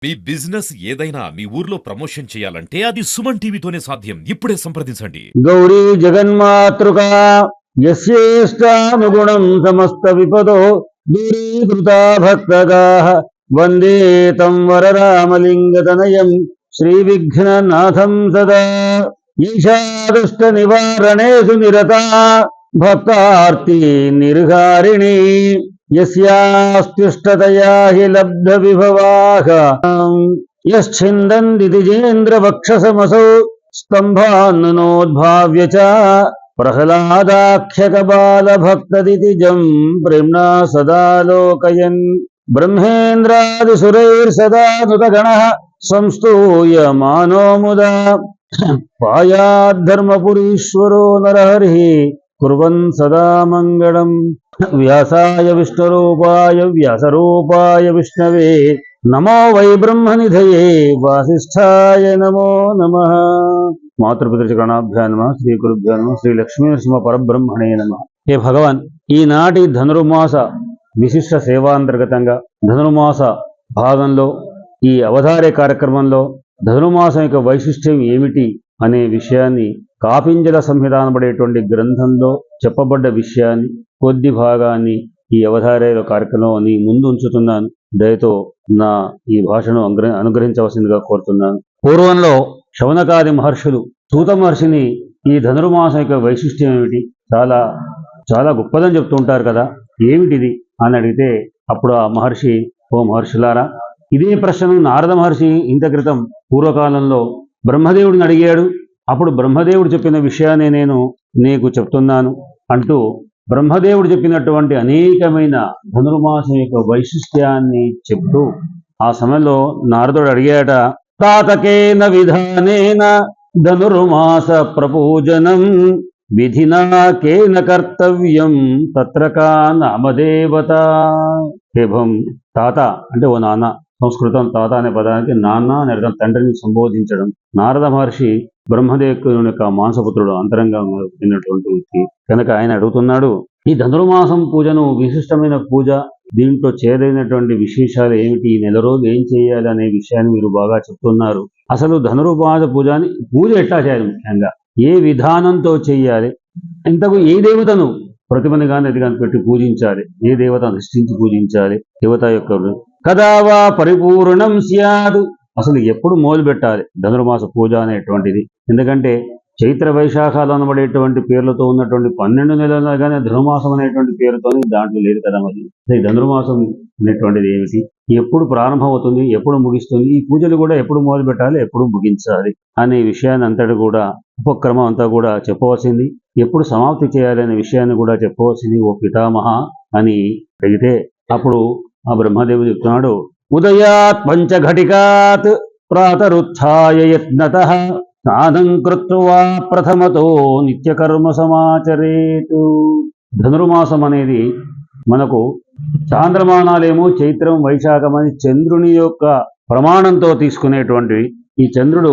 మీ business ఏదైనా మీ ఊర్లో promotion చేయాలంటే అది సుమన్ టీవీతోనే సాధ్యం. ఇప్పుడే సంప్రదించండి. గౌరీ జగన్మాతృకా యస్యేష్టానుగుణం సమస్త విపదో దూరీకృతా భక్తగాః వందే తం వరరామలింగతనయం శ్రీవిఘ్ననాథం సదా ఈశాదుష్ట నివారణేషు నిరతా భక్తార్తి నిర్హారిణి యస్యాస్త్యుష్టతయా హి లబ్ధ విభవాః యశ్చిందంతి ద్విజేంద్రవక్షసమసౌ स्तंभान्नोद्भाव्य च प्रह्लादाख्यकबालभक्तदितिजं प्रेम्णा सदा लोकयन् ब्रह्मेन्द्रादिसुरैर्सदा नुतगणः संस्तूयमानो मुदा पायाद्धर्मपुरीश्वरो नरहरिः कुर्वन् सदा मङ्गलम् व्यासाय विष्णुरूपाय व्यासरूपाय विष्णवे नमो वै ब्रह्मनिधये वासिष्ठाय नमो नमः मातृपितृगणाभ्यां नमः श्री गुरुभ्यो नमः श्री लक्ष्मी नरसिंह परब्रह्मणे नमः। हे भगवान ఈనాటి ధనుర్మాస విశిష్ట సేవాంతర్గతంగా ధనుర్మాస భాగంలో ఈ అవతారే కార్యక్రమంలో ధనుర్మాసం యొక్క వైశిష్ట్యం ఏమిటి అనే విషయాన్ని కాపింజల సంహిత అనబడేటువంటి గ్రంథంలో చెప్పబడ్డ విషయాన్ని కొద్ది భాగాన్ని ఈ అవతారేలో కార్యక్రమాన్ని ముందు ఉంచుతున్నాను. దయతో నా ఈ భాషను అనుగ్రహించవలసిందిగా కోరుతున్నాను. పూర్వంలో శౌనకాది మహర్షులు సూత మహర్షిని ఈ ధనుర్మాసం యొక్క వైశిష్ట్యం ఏమిటి, చాలా చాలా గొప్పదని చెప్తుంటారు కదా, ఏమిటిది అని అడిగితే అప్పుడు ఆ మహర్షి, ఓ మహర్షులారా, ఇదే ప్రశ్నను నారద మహర్షి ఇంత క్రితం పూర్వకాలంలో బ్రహ్మదేవుడిని అడిగాడు. అప్పుడు బ్రహ్మదేవుడు చెప్పిన విషయాన్ని నేను నీకు చెప్తున్నాను అంటూ బ్రహ్మదేవుడు చెప్పినటువంటి అనేకమైన ధనుర్మాసం యొక్క వైశిష్ట్యాన్ని చెప్తూ ఆ సమయంలో నారదుడు అడిగాట, తాతకేన విధానేన ధనుర్మాస ప్రపూజనం విధినా కేన కర్తవ్యం తత్ర కా నామదేవత. హేభం, తాత అంటే ఓ నాన్న. సంస్కృతం తాత అనే పదానికి నాన్న అనే అర్థం, తండ్రిని సంబోధించడం. నారద మహర్షి బ్రహ్మదేవుని యొక్క మాంసపుత్రుడు, అంతరంగా ఉన్నటువంటి వ్యక్తి కనుక ఆయన అడుగుతున్నాడు, ఈ ధనుర్మాసం పూజను విశిష్టమైన పూజ, దీంట్లో చేదైనటువంటి విశేషాలు ఏమిటి, ఈ నెల రోజు ఏం చేయాలి అనే విషయాన్ని మీరు బాగా చెప్తున్నారు. అసలు ధనుర్మాస పూజ ఎట్లా చేయాలి, ముఖ్యంగా ఏ విధానంతో చేయాలి, ఇంతకు ఏ దేవతను ప్రతిమని కానీ అది కానీ పెట్టి పూజించాలి, ఏ దేవతను అధిష్ఠించి పూజించాలి, దేవత యొక్క కదావా పరిపూర్ణం స్యాదు, అసలు ఎప్పుడు మొదలు పెట్టాలి ధనుర్మాస పూజ అనేటువంటిది. ఎందుకంటే చైత్ర వైశాఖాలు అనబడేటువంటి పేర్లతో ఉన్నటువంటి 12 నెలలు కానీ ధనుర్మాసం అనేటువంటి పేరుతో దాంట్లో లేదు కదా. మరి ఈ ధనుర్మాసం అనేటువంటిది ఏమిటి, ఎప్పుడు ప్రారంభమవుతుంది, ఎప్పుడు ముగిస్తుంది, ఈ పూజలు కూడా ఎప్పుడు మొదలు పెట్టాలి, ఎప్పుడు ముగించాలి అనే విషయాన్ని అంతటి కూడా ఉపక్రమం అంతా కూడా చెప్పవలసింది, ఎప్పుడు సమాప్తి చేయాలి అనే విషయాన్ని కూడా చెప్పవలసింది ఓ పితామహ అని అడిగితే అప్పుడు ఆ బ్రహ్మదేవుడు చెప్తున్నాడు, ఉదయాత్ పంచఘటికాత్ ప్రాతరుత్థాయ యత్నతః స్నానం కృత్వా ప్రథమతో నిత్యకర్మ సమాచరేతు. ధనుర్మాసం అనేది మనకు చాంద్రమానాలేమో చైత్రం వైశాఖం అని చంద్రుని యొక్క ప్రమాణంతో తీసుకునేటువంటివి. ఈ చంద్రుడు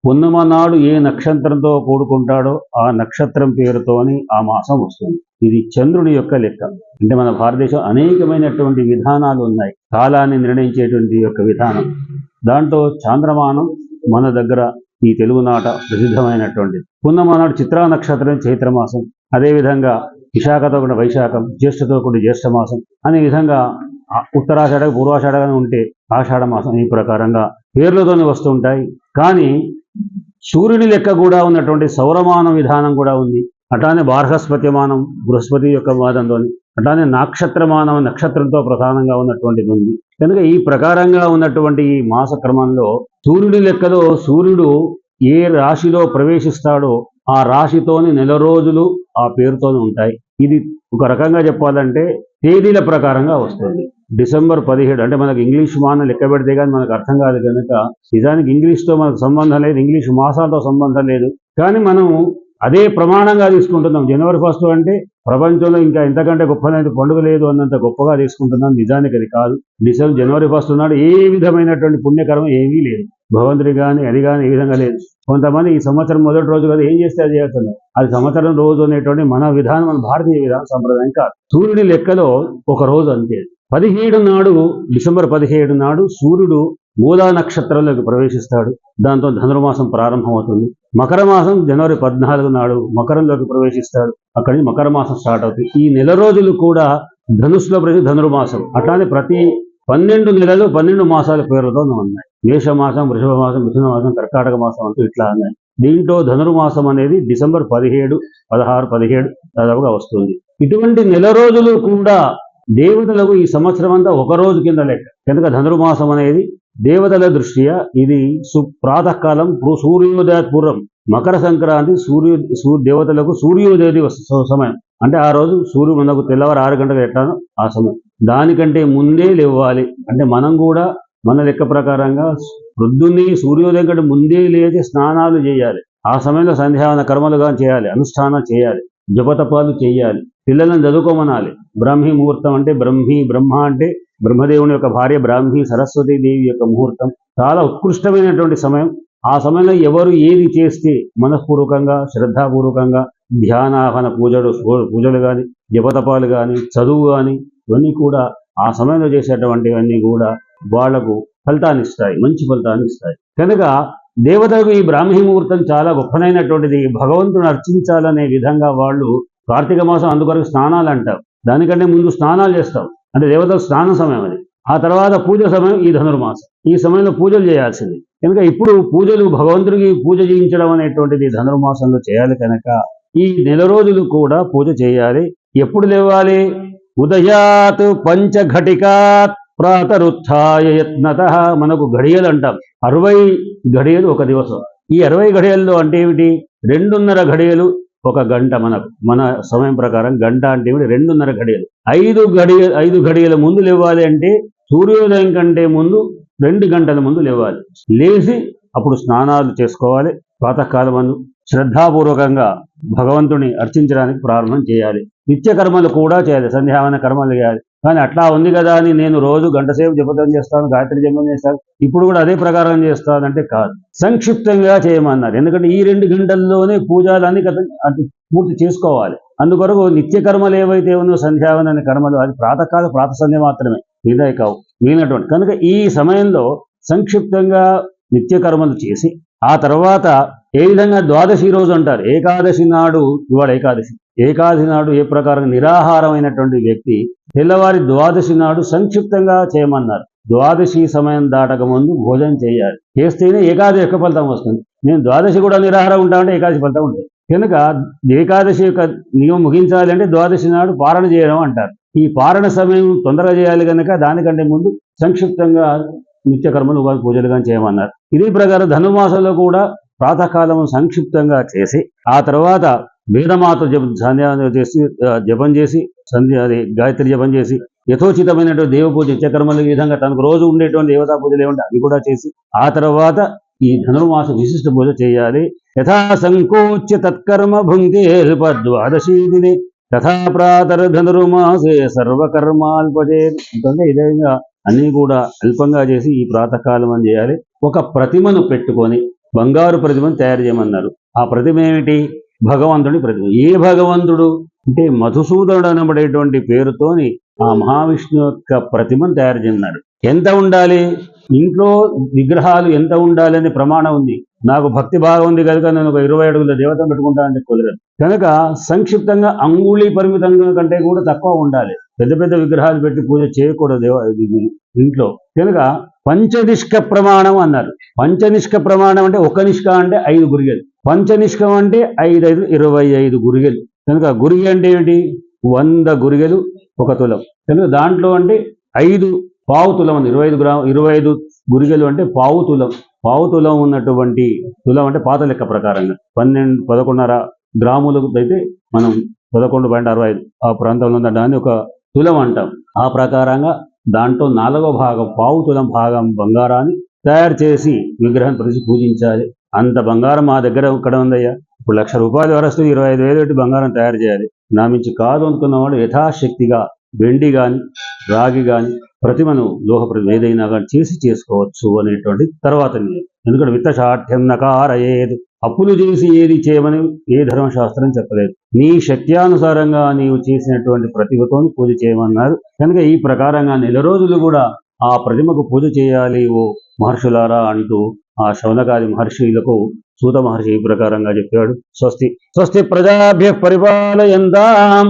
పున్నమ నాడు ఏ నక్షత్రంతో కూడుకుంటాడో ఆ నక్షత్రం పేరుతోని ఆ మాసం వస్తుంది. ఇది చంద్రుని యొక్క లెక్క. అంటే మన భారతదేశం అనేకమైనటువంటి విధానాలు ఉన్నాయి, కాలాన్ని నిర్ణయించేటువంటి యొక్క విధానం. దాంట్లో చాంద్రమానం మన దగ్గర ఈ తెలుగునాట ప్రసిద్ధమైనటువంటి పున్నమ నాడు చిత్రా నక్షత్రం చైత్రమాసం, అదేవిధంగా విశాఖతో కూడా వైశాఖం, జ్యేష్ఠతో కూడా జ్యేష్ఠమాసం అనే విధంగా ఉత్తరాషాఢ పూర్వాషాఢగా ఉంటే ఆషాఢ మాసం, ఈ ప్రకారంగా పేర్లతోనే వస్తుంటాయి. కానీ సూర్యుని లెక్క కూడా ఉన్నటువంటి సౌరమాన విధానం కూడా ఉంది. అట్లానే బార్హస్పత్యమానం బృహస్పతి యొక్క వాదంతో, అట్లానే నక్షత్రమానం నక్షత్రంతో ప్రధానంగా ఉన్నటువంటిది ఉంది. కనుక ఈ ప్రకారంగా ఉన్నటువంటి ఈ మాస క్రమంలో సూర్యుడి లెక్కలో సూర్యుడు ఏ రాశిలో ప్రవేశిస్తాడో ఆ రాశితోని నెల రోజులు ఆ పేరుతోనే ఉంటాయి. ఇది ఒక రకంగా చెప్పాలంటే తేదీల ప్రకారంగా వస్తుంది. డిసెంబర్ 17 అంటే మనకు ఇంగ్లీష్ మాన లెక్క పెడితే కానీ మనకు అర్థం కాదు కనుక నిజానికి ఇంగ్లీష్తో మనకు సంబంధం లేదు, ఇంగ్లీష్ మాసాలతో సంబంధం లేదు. కానీ మనం అదే ప్రమాణంగా తీసుకుంటున్నాం. జనవరి 1 అంటే ప్రపంచంలో ఇంకా ఇంతకంటే గొప్పనైతే పండుగ లేదు అన్నంత గొప్పగా తీసుకుంటున్నాం. నిజానికి అది కాదు. జనవరి 1 నాడు ఏ విధమైనటువంటి పుణ్యకర్మ ఏమీ లేదు, భగవంతుడి కానీ అది కానీ ఏ విధంగా లేదు. కొంతమంది ఈ సంవత్సరం మొదటి రోజు కదా ఏం చేస్తే అది చేస్తున్నారు, అది సంవత్సరం రోజు అనేటువంటి మన విధానం, మన భారతీయ విధానం సంప్రదాయం కాదు. సూర్యుడి లెక్కలో ఒక రోజు అంతే, 17 నాడు, డిసెంబర్ 17 నాడు సూర్యుడు మూలా నక్షత్రంలోకి ప్రవేశిస్తాడు. దాంతో ధనుర్మాసం ప్రారంభమవుతుంది. మకర మాసం జనవరి 14 నాడు మకరంలోకి ప్రవేశిస్తాడు. అక్కడి నుంచి మకర మాసం స్టార్ట్ అవుతుంది. ఈ నెల రోజులు కూడా ధనుస్సులో ప్రతి ధనుర్మాసం. అట్లానే ప్రతి 12 నెలలు 12 మాసాల పేర్లతో ఉన్నాయి. మేషమాసం, వృషభ మాసం, మిథున మాసం, కర్కాటక మాసం అంటూ ఇట్లా ఉన్నాయి. దీంట్లో ధనుర్మాసం అనేది డిసెంబర్ 17, 16, 17 దాదాపుగా వస్తుంది. ఇటువంటి నెల రోజులు కూడా దేవతలకు ఈ సంవత్సరం అంతా ఒక రోజు కింద లెక్క. కనుక ధనుర్మాసం అనేది దేవతల దృష్ట్యా ఇది ప్రాతకాలం, సూర్యోదయ పూర్వం, మకర సంక్రాంతి దేవతలకు సూర్యోదయ సమయం. అంటే ఆ రోజు సూర్యుడు మనకు తెల్లవారు 6 గంటలకు ఎట్లానో ఆ సమయం. దానికంటే ముందే లేవాలి. అంటే మనం కూడా మన లెక్క ప్రకారంగా ప్రొద్దున్నే సూర్యోదయం కంటే ముందే లేచి స్నానాలు చేయాలి. ఆ సమయంలో సంధ్యావన కర్మలుగా చేయాలి, అనుష్ఠానం చేయాలి, జపతపాలు చేయాలి, పిల్లలను చదువుకోమనాలి. బ్రాహ్మీ ముహూర్తం అంటే బ్రహ్మ అంటే బ్రహ్మదేవుని యొక్క భార్య బ్రాహ్మీ సరస్వతీదేవి యొక్క ముహూర్తం. చాలా ఉత్కృష్టమైనటువంటి సమయం. ఆ సమయంలో ఎవరు ఏది చేస్తే మనఃపూర్వకంగా, శ్రద్ధాపూర్వకంగా ధ్యానాహన పూజలు కానీ, జపతపాలు కానీ, చదువు కానీ, ఇవన్నీ కూడా ఆ సమయంలో చేసేటువంటివన్నీ కూడా వాళ్లకు ఫలితాన్ని ఇస్తాయి, మంచి ఫలితాన్ని ఇస్తాయి. కనుక దేవతలకు ఈ బ్రాహ్మీ ముహూర్తం చాలా గొప్పనైనటువంటిది. భగవంతుని అర్చించాలనే విధంగా వాళ్ళు కార్తీక మాసం అందుకొరకు స్నానాలు అంటారు. దానికంటే ముందు స్నానాలు చేస్తాం. అంటే దేవతల స్నాన సమయం అది. ఆ తర్వాత పూజ సమయం ఈ ధనుర్మాసం. ఈ సమయంలో పూజలు చేయాల్సింది. కనుక ఇప్పుడు పూజలు, భగవంతుడికి పూజ చేయించడం అనేటువంటిది ధనుర్మాసంలో చేయాలి. కనుక ఈ నెల రోజులు కూడా పూజ చేయాలి. ఎప్పుడు లేవాలి? ఉదయాత్ పంచఘటికాత్ ప్రాతరుత్థాయ యత్నతః. మనకు ఘడియలు అంటాం. 60 ఘడియలు ఒక దివసం. ఈ 60 ఘడియల్లో అంటే ఏమిటి? 2:30 ఘడియలు ఒక గంట. మన సమయం ప్రకారం గంట అంటే ఏమిటి? 2:30 ఘడియలు. 5 ఘడియల ముందు లేవాలి. అంటే సూర్యోదయం కంటే ముందు 2 గంటల ముందు లేవాలి. లేచి అప్పుడు స్నానాలు చేసుకోవాలి. ప్రాతకాలం ముందు శ్రద్ధాపూర్వకంగా భగవంతుని అర్చించడానికి ప్రారంభం చేయాలి. నిత్య కర్మలు కూడా చేయాలి, సంధ్యావన కర్మలు చేయాలి. కానీ అట్లా ఉంది కదా అని నేను రోజు గంట సేపు జపం చేస్తాను, గాయత్రి జపం చేస్తాను, ఇప్పుడు కూడా అదే ప్రకారం చేస్తానంటే కాదు. సంక్షిప్తంగా చేయమన్నారు. ఎందుకంటే ఈ 2 గంటల్లోనే పూజలన్నీ పూర్తి చేసుకోవాలి. అందుకొరకు నిత్య కర్మలు ఏవైతే ఉన్నో సంధ్యావన కర్మలు అది ప్రాతకాల ప్రాత సంధ్య మాత్రమే, మిగతా కావు మిగిలినటువంటి. కనుక ఈ సమయంలో సంక్షిప్తంగా నిత్య కర్మలు చేసి ఆ తర్వాత ఏ విధంగా ద్వాదశి రోజు అంటారు. ఏకాదశి నాడు, ఇవాళ ఏకాదశి నాడు ఏ ప్రకారం నిరాహారమైనటువంటి వ్యక్తి తెల్లవారి ద్వాదశి నాడు సంక్షిప్తంగా చేయమన్నారు. ద్వాదశి సమయం దాటక ముందు భోజనం చేయాలి. చేస్తేనే ఏకాదశి యొక్క ఫలితం వస్తుంది. నేను ద్వాదశి కూడా నిరాహారం ఉంటామంటే ఏకాదశి ఫలితం ఉంటుంది. కనుక ఏకాదశి యొక్క నియమం ముగించాలి అంటే ద్వాదశి నాడు పారణ చేయడం అంటారు. ఈ పారణ సమయం తొందరగా చేయాలి కనుక దానికంటే ముందు సంక్షిప్తంగా నిత్యకర్మలు పూజలు కానీ చేయమన్నారు. ఇదే ప్రకారం ధనుర్మాసంలో కూడా ప్రాతకాలం సంక్షిప్తంగా చేసి ఆ తర్వాత వేదమాత జపం చేసి గాయత్రి జపం చేసి యథోచితమైనటువంటి దేవ పూజ నిత్యకర్మలు ఈ విధంగా తనకు రోజు ఉండేటువంటి దేవతా పూజలు ఏమంటే అవి కూడా చేసి ఆ తర్వాత ఈ ధనుర్మాస విశిష్ట పూజ చేయాలి. యథా సంకోచ్య తత్కర్మ భుంక్తే ద్వాదశీ దినే తథా ప్రాతర్ ధనుర్మాసే సర్వకర్మాల్పజే. అంటే ఈ విధంగా అన్నీ కూడా అల్పంగా చేసి ఈ ప్రాతకాలం అని చేయాలి. ఒక ప్రతిమను పెట్టుకొని బంగారు ప్రతిమను తయారు చేయమన్నారు. ఆ ప్రతిమ ఏమిటి? భగవంతుడి ప్రతిమ. ఏ భగవంతుడు అంటే మధుసూదనుడు అనబడేటువంటి పేరుతోని ఆ మహావిష్ణు యొక్క ప్రతిమను తయారు చేయమన్నాడు. ఎంత ఉండాలి? ఇంట్లో విగ్రహాలు ఎంత ఉండాలి అనే ప్రమాణం ఉంది. నాకు భక్తి బాగా ఉంది కనుక నేను ఒక 20 అడుగుల దేవతను పెట్టుకుంటానంటే కుదరదు. కనుక సంక్షిప్తంగా అంగుళి పరిమితంగా కంటే కూడా తక్కువ ఉండాలి. పెద్ద పెద్ద విగ్రహాలు పెట్టి పూజ చేయకూడదు ఇంట్లో. కనుక పంచనిష్క ప్రమాణం అన్నారు. పంచనిష్క ప్రమాణం అంటే ఒక నిష్క అంటే 5 గురిగలు. పంచనిష్కం అంటే 5 25 గురిగలు. కనుక గురిగ అంటే ఏమిటి? 100 గురిగలు 1 తులం. కనుక దాంట్లో అంటే 5 పావు తులం అని 25 గురిగలు అంటే పావు తులం. పావు తులం ఉన్నటువంటి తులం అంటే పాత లెక్క ప్రకారంగా 11.5 గ్రాములు అయితే మనం 11.65 ఆ ప్రాంతంలో ఉన్న దాన్ని ఒక తులం అంటాం. ఆ ప్రకారంగా దాంట్లో 4వ భాగం పావు తులం భాగం బంగారాన్ని తయారు చేసి విగ్రహం ప్రతి పూజించాలి. అంత బంగారం మా దగ్గర ఇక్కడ ఉందయ్యా, ఇప్పుడు ₹1,00,000 వరస్తూ 25,000 పెట్టి బంగారం తయారు చేయాలి. నా మించి కాదు అనుకున్న వాళ్ళు యథాశక్తిగా వెండి కానీ రాగి కానీ ప్రతిమను లోహ ప్రతిమ ఏదైనా కానీ చేసుకోవచ్చు అనేటువంటి తర్వాత. ఎందుకంటే విత్తశాఠ్యం నకారయేది అప్పులు చేసి ఏది చేయమని ఏ ధర్మశాస్త్రం చెప్పలేదు. నీ శక్త్యానుసారంగా నీవు చేసినటువంటి ప్రతిభతో పూజ చేయమన్నారు. కనుక ఈ ప్రకారంగా 4 రోజులు కూడా ఆ ప్రతిమకు పూజ చేయాలి ఓ మహర్షులారా అంటూ ఆ శౌనకాది మహర్షులకు సూత మహర్షి ఈ ప్రకారంగా చెప్పాడు. స్వస్తి ప్రజాభ్య పరిపాలయంతాం